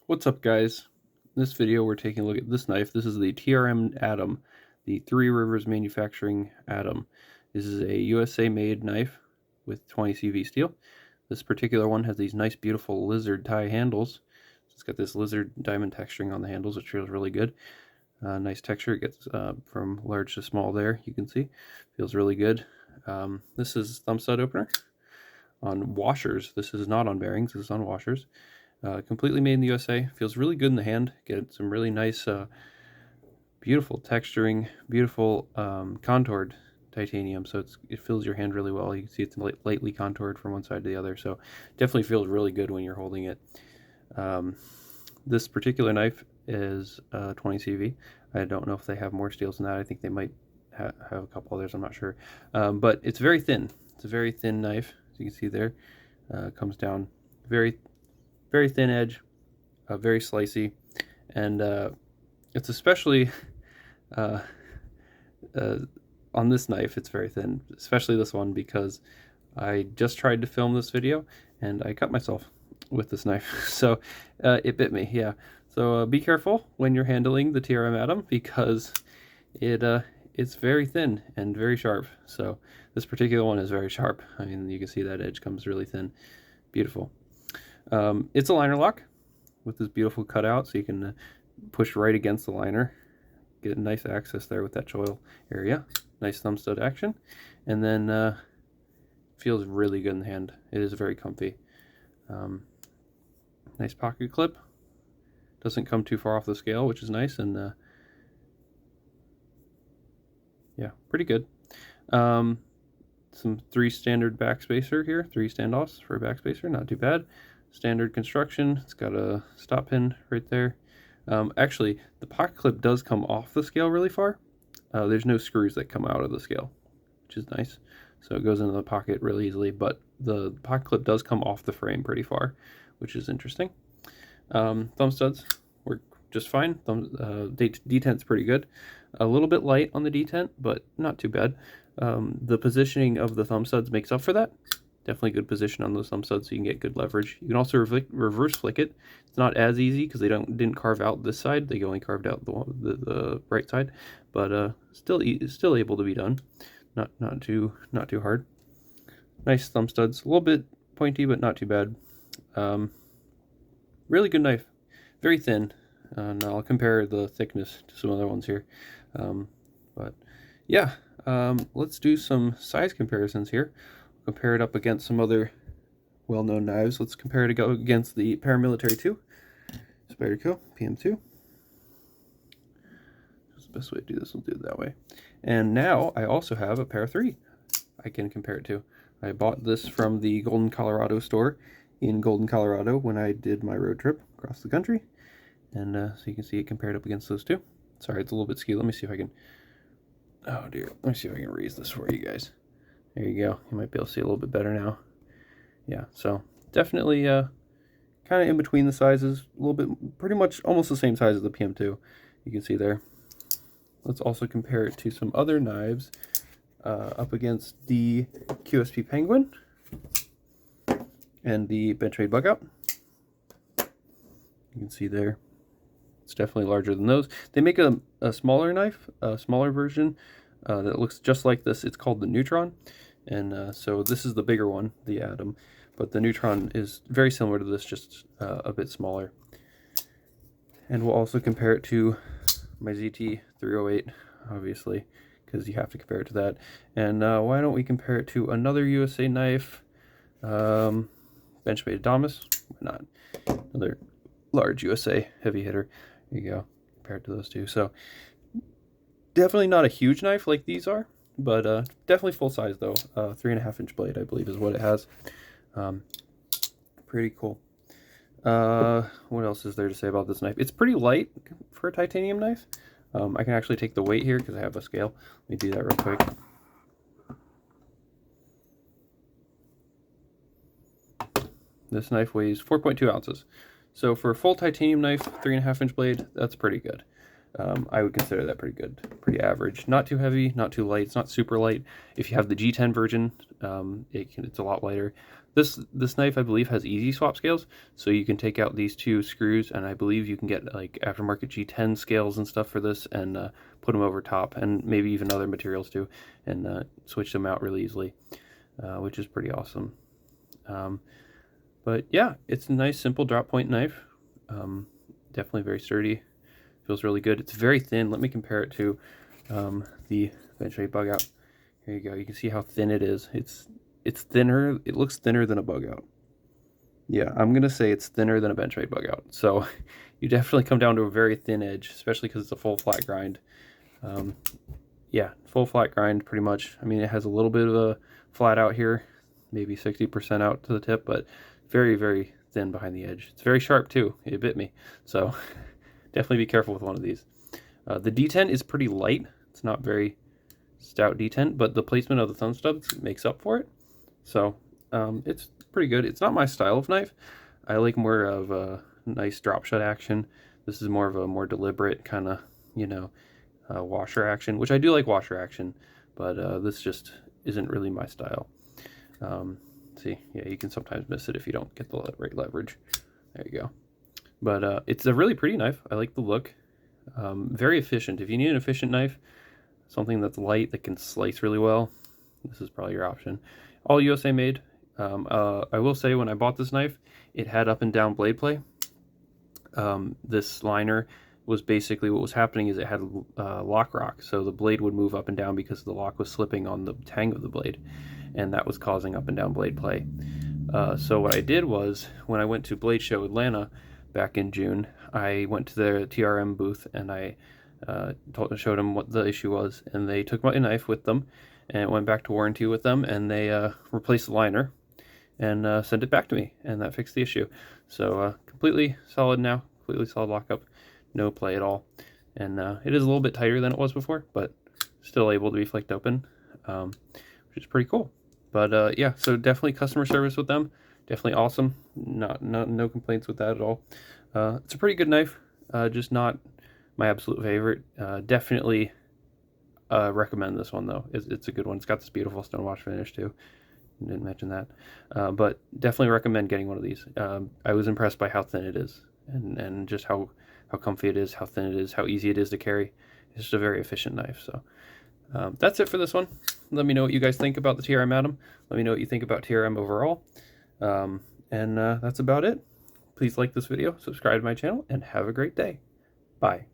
What's up, guys? In this video we're taking a look at this knife. This is the TRM Atom, the Three Rivers Manufacturing Atom. This is a USA made knife with 20 CV steel. This particular one has these nice beautiful lizard tie handles. It's got this lizard diamond texturing on the handles, which feels really good. Nice texture. It gets from large to small there, you can see. Feels really good. This is thumb stud opener on washers. This is not on bearings, this is on washers. Completely made in the USA. Feels really good in the hand. Get some really nice, beautiful texturing, beautiful contoured titanium. So it fills your hand really well. You can see it's lightly contoured from one side to the other. So definitely feels really good when you're holding it. This particular knife is 20 CV. I don't know if they have more steels than that. I think they might have a couple others. I'm not sure. But it's very thin. It's a very thin knife. As you can see there, comes down very thin edge, very slicey, and it's especially on this knife, it's very thin, especially this one, because I just tried to film this video and I cut myself with this knife. So it bit me, yeah. So be careful when you're handling the TRM Atom, because it's very thin and very sharp. So this particular one is very sharp. I mean, you can see that edge comes really thin. Beautiful. It's a liner lock with this beautiful cutout, so you can push right against the liner. Get a nice access there with that choil area. Nice thumb stud action. And then feels really good in the hand. It is very comfy. Nice pocket clip. Doesn't come too far off the scale, which is nice, and yeah, pretty good. Some 3 standard backspacer here, 3 standoffs for a backspacer, not too bad. Standard construction. It's got a stop pin right there. Actually, the pocket clip does come off the scale really far. There's no screws that come out of the scale, which is nice. So it goes into the pocket really easily, but the pocket clip does come off the frame pretty far, which is interesting. Thumb studs work just fine. Detent's pretty good. A little bit light on the detent, but not too bad. The positioning of the thumb studs makes up for that. Definitely good position on those thumb studs, so you can get good leverage. You can also reverse flick it. It's not as easy because they didn't carve out this side. They only carved out the right side, but still able to be done. Not too hard. Nice thumb studs. A little bit pointy, but not too bad. Really good knife. Very thin. And I'll compare the thickness to some other ones here. But yeah, let's do some size comparisons here. Compare it up against some other well-known knives. Let's compare it against the Paramilitary 2, Spyderco PM2. That's the best way to do this. We'll do it that way. And now I also have a Para 3 I can compare it to. I bought this from the Golden, Colorado store in Golden, Colorado when I did my road trip across the country. And so you can see it compared up against those two. Sorry, it's a little bit skewed. Let me see if I can... Oh dear. Let me see if I can raise this for you guys. There you go. You might be able to see a little bit better now. Yeah, so definitely kind of in between the sizes. A little bit, pretty much almost the same size as the PM2. You can see there. Let's also compare it to some other knives up against the QSP Penguin and the Benchmade Bugout. You can see there. It's definitely larger than those. They make a smaller knife, a smaller version that looks just like this. It's called the Neutron. And so this is the bigger one, the Atom. But the Neutron is very similar to this, just a bit smaller. And we'll also compare it to my ZT308, obviously, because you have to compare it to that. And why don't we compare it to another USA knife, Benchmade Adamas? Why not? Another large USA heavy hitter. There you go, compared to those two. So definitely not a huge knife like these are, but definitely full size though. 3.5 inch blade, I believe, is what it has. Pretty cool. What else is there to say about this knife? It's pretty light for a titanium knife. I can actually take the weight here because I have a scale. Let me do that real quick. This knife weighs 4.2 ounces. So for a full titanium knife, 3.5 inch blade, that's pretty good. I would consider that pretty good, pretty average. Not too heavy, not too light. It's not super light. If you have the G10 version, it's a lot lighter. This knife, I believe, has easy swap scales, so you can take out these two screws, and I believe you can get like aftermarket G10 scales and stuff for this, and put them over top, and maybe even other materials too, and switch them out really easily, which is pretty awesome. But yeah, it's a nice, simple drop point knife. Definitely very sturdy. Feels really good. It's very thin. Let me compare it to the bench rate bug out. Here you go. You can see how thin it is. It's thinner. It looks thinner than a bug out. Yeah, I'm gonna say it's thinner than a bench rate bug out. So you definitely come down to a very thin edge, especially because it's a full flat grind. Yeah, full flat grind pretty much. I mean, it has a little bit of a flat out here, maybe 60% out to the tip, but very, very thin behind the edge. It's very sharp too. It bit me. So definitely be careful with one of these. The D10 is pretty light. It's not very stout D10, but the placement of the thumb stubs makes up for it. So it's pretty good. It's not my style of knife. I like more of a nice drop shot action. This is more of a more deliberate kind of, washer action, which I do like washer action, but this just isn't really my style. See, yeah, you can sometimes miss it if you don't get the right leverage. There you go. But it's a really pretty knife. I like the look. Very efficient. If you need an efficient knife, something that's light that can slice really well, this is probably your option. All USA made. I will say when I bought this knife, it had up and down blade play. This liner was basically what was happening is it had lock rock, so the blade would move up and down because the lock was slipping on the tang of the blade, and that was causing up and down blade play. So what I did was, when I went to Blade Show Atlanta back in June, I went to the TRM booth and I showed them what the issue was, and they took my knife with them and it went back to warranty with them, and they replaced the liner and sent it back to me, and that fixed the issue. So completely solid now, completely solid lockup, no play at all, and it is a little bit tighter than it was before, but still able to be flicked open, which is pretty cool. But yeah, so definitely customer service with them, definitely awesome. No complaints with that at all. It's a pretty good knife, just not my absolute favorite. Definitely recommend this one though. It's a good one. It's got this beautiful stonewash finish too. Didn't mention that, but definitely recommend getting one of these. I was impressed by how thin it is, and just how comfy it is, how thin it is, how easy it is to carry. It's just a very efficient knife. So that's it for this one. Let me know what you guys think about the TRM Atom. Let me know what you think about TRM overall. And that's about it. Please like this video, subscribe to my channel, and have a great day. Bye.